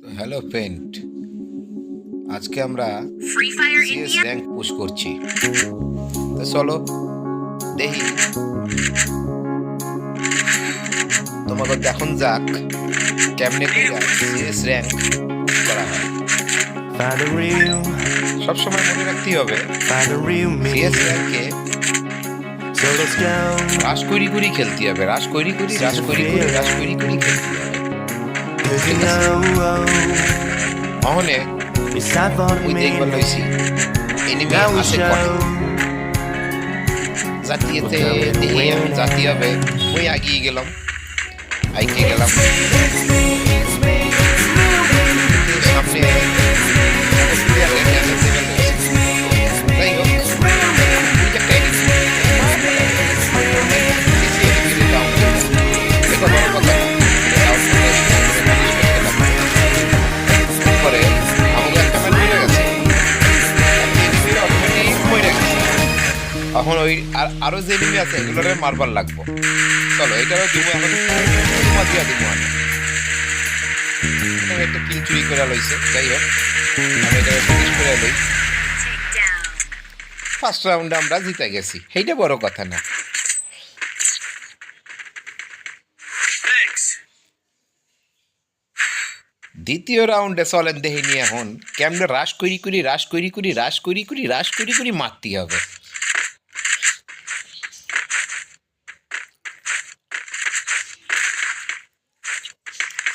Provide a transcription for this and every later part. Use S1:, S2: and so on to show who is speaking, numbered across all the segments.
S1: তো hello friend, আজকে আমরা সিএস র্যাঙ্ক পুশ করছি। তো চলো দেখি, তোমাকে দেখুন যাক কেমনে সিএস র্যাঙ্ক পুশ করা হয়। সবসময় মনে রাখতেই হবে সিএস র্যাঙ্কে রাশ করি করি খেলতে হবে, রাশ করি করি খেলতে হবে। অহনে ওই দেখবার লইছি এনিমি আছে কটে জাতীয়তে দিয়ে আমি জাতীয় হবে ওই আগিয়ে গেলাম সামনে যাই হোক এখন ওই আরো যে এনিমি আছে এগুলোরে মারবার লাগবো। চলো এটারও দিব, এখন দিয়া দিব। আমি একটা কিল চুরি করে লইছে, যাই হোক আমি এটা ফিনিশ করে লই। ফার্স্ট রাউন্ডে আমরা জিতে গেছি, সেইটা বড় কথা না। দ্বিতীয় রাউন্ডে চলেন দেখিনি এখন কেমনে রাশ করি মারতে হবে।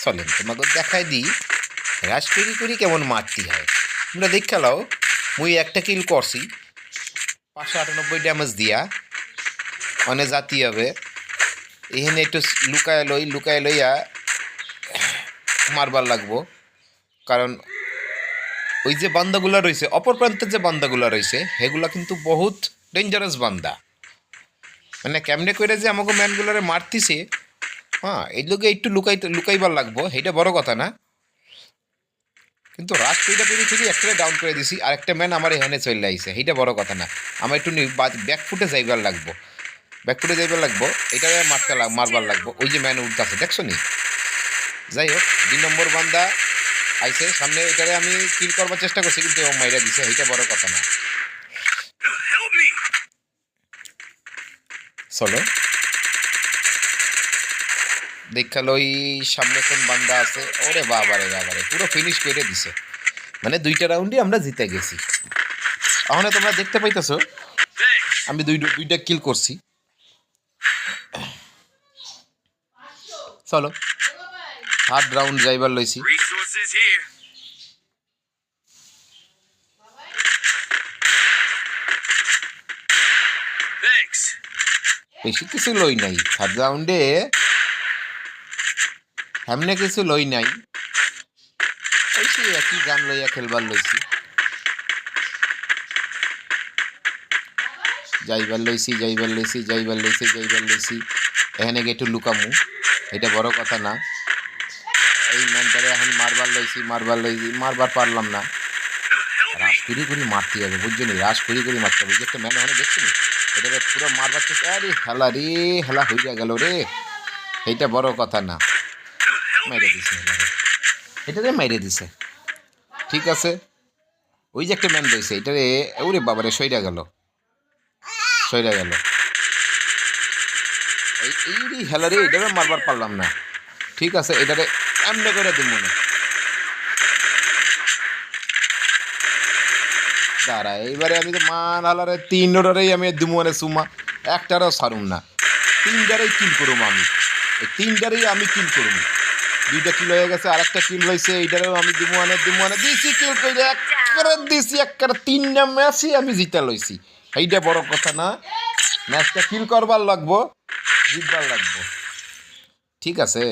S1: চলেন তোমাকে দেখাই দিই রাশ করি কেমন মারতে হয়। তোমরা দেখা লাও, মুই একটা কিল করছি 598 ড্যামেজ দিয়া, অনেক জাতি হবে। এখানে একটু লুকায় লইয়া মারবার লাগবো, কারণ ওই যে বান্দাগুলা রয়েছে অপর প্রান্তের যে বান্দাগুলা রয়েছে সেগুলা কিন্তু বহুত ডেঞ্জারাস বান্দা। মানে কেমনে করে যে আমাকে ম্যানগুলারে মারতিছে, হ্যাঁ এই লোকে একটু লুকাইবার লাগবো, সেইটা বড় কথা না। কিন্তু রাশ করি থেকে একটা ডাউন করে দিছি, আর একটা ম্যান আমার এখানে চলে আইছে, সেইটা বড় কথা না। আমার একটু ব্যাকফুটে যাইবার লাগবো, এটা মারবার লাগবো। ওই যে ম্যান উঠতেছে দেখছো নি। যাই হোক 2 নম্বর বান্দা আইছে সামনে, এটারে আমি কিল করবার চেষ্টা করছি কিন্তু ও মাইরা দিছে, সেইটা বড় কথা না। চলো দেখাল ওই সামনে কোন বান্দা আছে। ওরে বাবারে পুরো ফিনিশ করে দিছে। মানে 2টা রাউন্ডই আমরা জিতে গেছি। এখন তোমরা দেখতে পাইতেছো আমি দুইটা কিল করছি। চলো থার্ড রাউন্ড যাইবার লইছি। বেশি কিছু লই নাই থার্ড রাউন্ডে, এমনি কিছু লই নাই, ওই সে একই গান লইয়া খেলবার লইছি। যাইবার লইছি। এখানে গিয়ে একটু লুকামু, এটা বড় কথা না। এই ম্যানটারে এখন মারবার পারলাম না। রাশ করি মারতে হবে, বুঝছো নি, রাশ করি মারতে হবে। একটা ম্যান ওখানে দেখছো নি, এটা পুরো মারবার চেষ্টা। আরে হেলা হইয়া গেল রে, এইটা বড় কথা না। মাইরে দিছে ঠিক আছে। ওই যে একটা ম্যান রয়েছে, এটারে ওরে বাবারে সইরা গেল। এই হেলা রে, এটারে মারবার পারলাম না। ঠিক আছে, এটারে এমনি করে দিব না। দাঁড়া, এইবারে আমি তো মান হালারে 3টারেই আমি দিব মানে সুমা, একটারও ছাড়ুম না। 3টারেই কিল করুম আমি, এই 3টারেই আমি কিল করুম। 2টা কিল হয়ে গেছে, আর একটা কিল হয়েছে, এইটারেও আমি দিব মানে দিছি কিল করে একবারে 3টা ম্যাচই আমি জিতা লইছি। এইটা বড় কথা না, ম্যাচটা কিল করবার লাগবো, জিতবার লাগবো। ঠিক আছে।